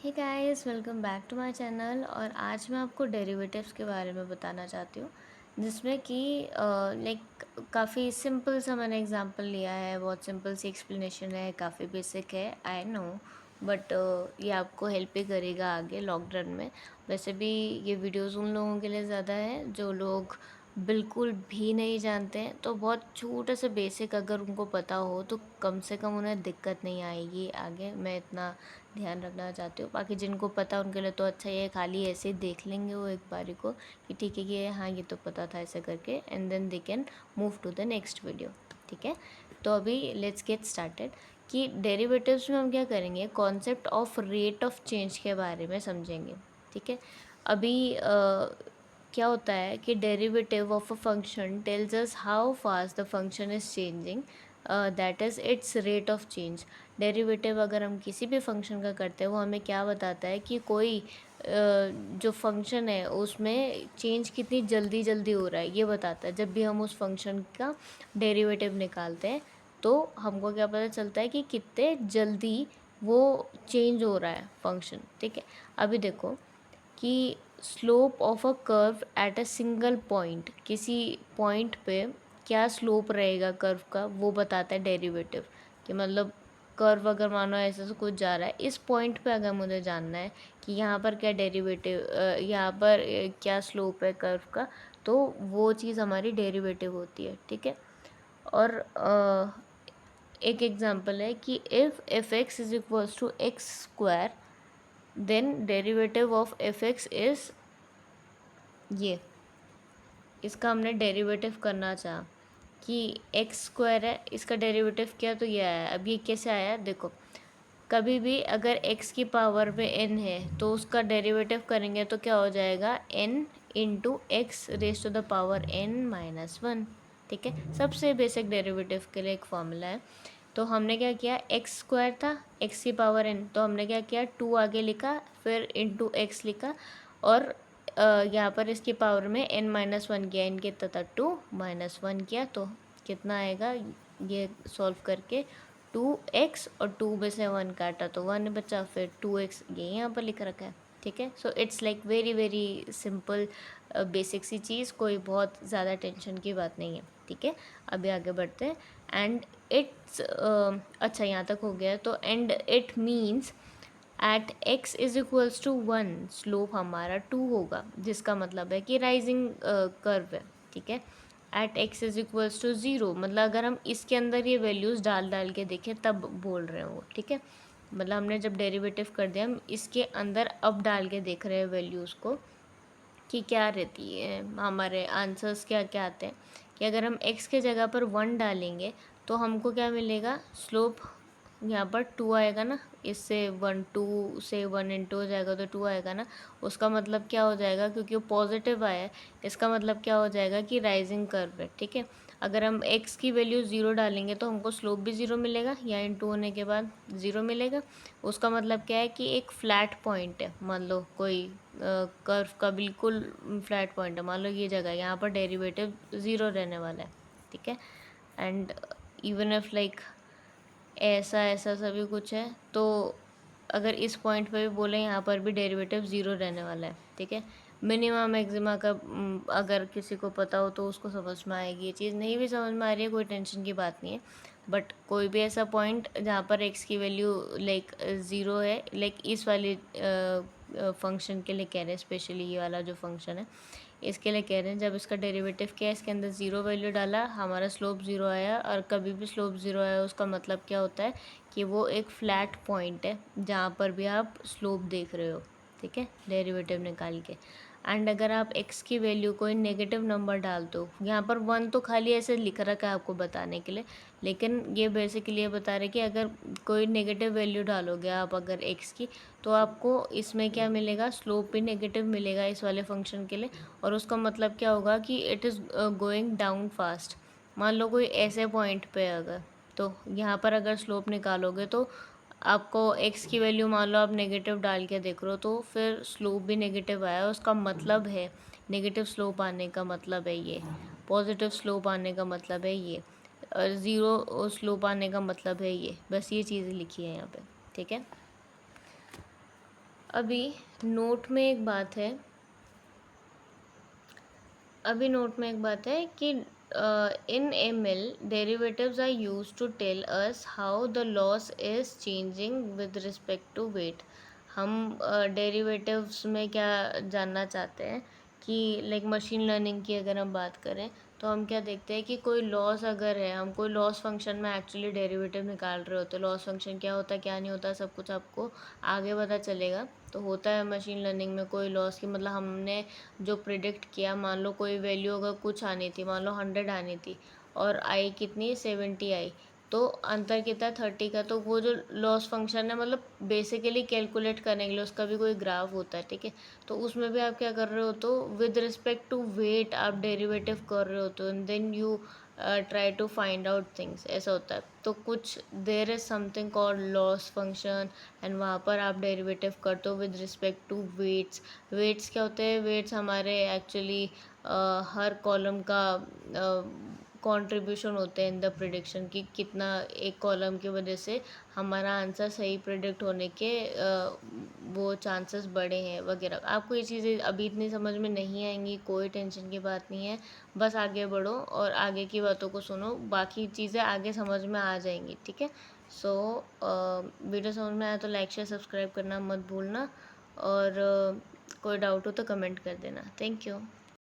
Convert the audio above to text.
Hey guys, welcome back to my channel. और आज मैं आपको डेरिवेटिव्स के बारे में बताना चाहती हूँ, जिसमें कि लाइक काफ़ी सिंपल सा मैंने एग्जांपल लिया है। बहुत सिंपल सी एक्सप्लेनेशन है, काफ़ी बेसिक है, आई नो, बट ये आपको हेल्प ही करेगा आगे लॉन्ग रन में। वैसे भी ये वीडियोस उन लोगों के लिए ज़्यादा है जो लोग बिल्कुल भी नहीं जानते हैं, तो बहुत छोटा सा बेसिक अगर उनको पता हो तो कम से कम उन्हें दिक्कत नहीं आएगी आगे। मैं इतना ध्यान रखना चाहती हूँ। बाकी जिनको पता उनके लिए तो अच्छा ही है, खाली ऐसे ही देख लेंगे वो एक बारी को कि ठीक है कि हाँ ये तो पता था ऐसे करके, and then they can move to the next video. ठीक है, तो अभी लेट्स गेट स्टार्टेड कि डेरिवेटिव्स में हम क्या करेंगे, concept of rate of change के बारे में समझेंगे। ठीक है, अभी क्या होता है कि derivative of a function tells us how fast the function is changing, that is it's rate of change. Derivative अगर हम किसी भी फंक्शन का करते हैं वो हमें क्या बताता है कि कोई जो फंक्शन है उसमें चेंज कितनी जल्दी जल्दी हो रहा है, ये बताता है। जब भी हम उस फंक्शन का डेरिवेटिव निकालते हैं तो हमको क्या पता चलता है कि कितने जल्दी वो चेंज हो रहा है फंक्शन। ठीक है, अभी देखो कि slope of a curve at a single point, किसी पॉइंट पे क्या स्लोप रहेगा कर्व का वो बताता है डेरिवेटिव। कि मतलब कर्व अगर मानो ऐसे से कुछ जा रहा है, इस पॉइंट पे अगर मुझे जानना है कि यहाँ पर क्या डेरिवेटिव, यहाँ पर क्या स्लोप है कर्व का, तो वो चीज़ हमारी डेरिवेटिव होती है। ठीक है, और एक एग्जांपल है कि if f x is equals to x square, then derivative of f x is ये। इसका हमने डेरिवेटिव करना चाहा कि एक्स स्क्वायर है, इसका डेरिवेटिव क्या, तो ये आया। अब ये कैसे आया देखो, कभी भी अगर x की पावर में n है तो उसका डेरिवेटिव करेंगे तो क्या हो जाएगा, n into x raise to the power n minus one. ठीक है, सबसे बेसिक डेरिवेटिव के लिए एक फॉर्मूला है। तो हमने क्या किया, एक्स स्क्वायर था, एक्स की पावर n, तो हमने क्या किया, टू आगे लिखा, फिर इंटू एक्स लिखा, और यहाँ पर इसकी पावर में n माइनस वन किया, n कितना था, टू माइनस वन किया, तो कितना आएगा ये सॉल्व करके, टू एक्स, और टू में से वन काटा तो वन बचा, फिर टू एक्स ये यहाँ पर लिख रखा है। ठीक है, so it's like very very simple basic सी चीज़, कोई बहुत ज़्यादा टेंशन की बात नहीं है। ठीक है, अभी आगे बढ़ते हैं। एंड इट्स अच्छा यहाँ तक हो गया, तो and it means at x is equals to one slope हमारा टू होगा, जिसका मतलब है कि राइजिंग कर्व है। ठीक है, at x is equals to zero, मतलब अगर हम इसके अंदर ये वैल्यूज़ डाल डाल के देखें तब बोल रहे हैं वो। ठीक है, मतलब हमने जब डेरिवेटिव कर दिया, हम इसके अंदर अब डाल के देख रहे हैं वैल्यूज़ को कि क्या रहती है, हमारे आंसर्स क्या क्या आते हैं। कि अगर हम x के जगह पर वन डालेंगे तो हमको क्या मिलेगा, स्लोप यहाँ पर टू आएगा ना, इससे वन, टू से वन इंटू हो जाएगा तो टू आएगा ना। उसका मतलब क्या हो जाएगा, क्योंकि वो पॉजिटिव आया है, इसका मतलब क्या हो जाएगा कि राइजिंग कर्व है। ठीक है, अगर हम x की वैल्यू ज़ीरो डालेंगे तो हमको स्लोप भी ज़ीरो मिलेगा, या इंटू होने के बाद ज़ीरो मिलेगा। उसका मतलब क्या है कि एक फ्लैट पॉइंट है, मान लो कोई कर्व का बिल्कुल फ्लैट पॉइंट है, मान लो ये जगह, यहाँ पर डेरिवेटिव ज़ीरो रहने वाला है। ठीक है, एंड इवन इफ लाइक ऐसा ऐसा सभी कुछ है, तो अगर इस पॉइंट पे भी बोले यहाँ पर भी डेरिवेटिव ज़ीरो रहने वाला है। ठीक है, मिनिमम मैक्सिमा का अगर किसी को पता हो तो उसको समझ में आएगी ये चीज़, नहीं भी समझ में आ रही है कोई टेंशन की बात नहीं है। बट कोई भी ऐसा पॉइंट जहाँ पर एक्स की वैल्यू लाइक ज़ीरो है, लाइक इस वाली फंक्शन के लिए कह रहे हैं, स्पेशली ये वाला जो फंक्शन है इसके लिए कह रहे हैं, जब इसका डेरिवेटिव क्या है, इसके अंदर ज़ीरो वैल्यू डाला, हमारा स्लोप ज़ीरो आया। और कभी भी स्लोप ज़ीरो आया उसका मतलब क्या होता है कि वो एक फ्लैट पॉइंट है जहाँ पर भी आप स्लोप देख रहे हो। ठीक है, डेरिवेटिव निकाल के। एंड अगर आप x की वैल्यू कोई नेगेटिव नंबर डाल दो, यहाँ पर वन तो खाली ऐसे लिख रखा है आपको बताने के लिए, लेकिन ये बेसिकली ये बता रहे कि अगर कोई नेगेटिव वैल्यू डालोगे आप अगर x की, तो आपको इसमें क्या मिलेगा, स्लोप भी नेगेटिव मिलेगा इस वाले फंक्शन के लिए। और उसका मतलब क्या होगा कि it is going down fast. मान लो कोई ऐसे पॉइंट पे अगर, तो यहाँ पर अगर स्लोप निकालोगे तो आपको x की वैल्यू मान लो आप नेगेटिव डाल के देख रहे हो, तो फिर स्लोप भी नेगेटिव आया, उसका मतलब है नेगेटिव स्लोप आने का मतलब है ये, पॉजिटिव स्लोप आने का मतलब है ये, और ज़ीरो स्लोप आने का मतलब है ये। बस ये चीज़ लिखी है यहाँ पे। ठीक है, अभी नोट में एक बात है अभी नोट में एक बात है कि in ML derivatives are used to tell us how the loss is changing with respect to weight. हम डेरिवेटिव्स में क्या जानना चाहते हैं कि लाइक मशीन लर्निंग की अगर हम बात करें तो हम क्या देखते हैं कि कोई लॉस अगर है, हम कोई लॉस फंक्शन में एक्चुअली डेरिवेटिव निकाल रहे होते हैं, लॉस फंक्शन क्या होता है क्या नहीं होता सब कुछ आपको आगे पता चलेगा। तो होता है मशीन लर्निंग में कोई लॉस की मतलब हमने जो प्रिडिक्ट किया, मान लो कोई वैल्यू अगर कुछ आनी थी, मान लो 100 आनी थी और आई कितनी 70 आई, तो अंतर कितना 30 का। तो वो जो लॉस फंक्शन है मतलब बेसिकली कैलकुलेट करने के लिए उसका भी कोई ग्राफ होता है, ठीक है। तो उसमें भी आप क्या कर रहे हो, तो विद रिस्पेक्ट टू वेट आप डेरिवेटिव कर रहे हो, तो then you try to find out things, ऐसा होता है। तो कुछ there is something called loss function and वहाँ पर आप डेरिवेटिव करते हो with respect to weights. Weights क्या होते हैं, वेट्स हमारे एक्चुअली हर कॉलम का कंट्रीब्यूशन होते हैं इन द प्रिडिक्शन कि कितना एक कॉलम की वजह से हमारा आंसर सही प्रिडिक्ट होने के वो चांसेस बड़े हैं वगैरह। आपको ये चीज़ें अभी इतनी समझ में नहीं आएंगी, कोई टेंशन की बात नहीं है, बस आगे बढ़ो और आगे की बातों को सुनो, बाकी चीज़ें आगे समझ में आ जाएंगी, ठीक है। सो वीडियो समझ में आया तो लाइक शेयर सब्सक्राइब करना मत भूलना, और कोई डाउट हो तो कमेंट कर देना। Thank you.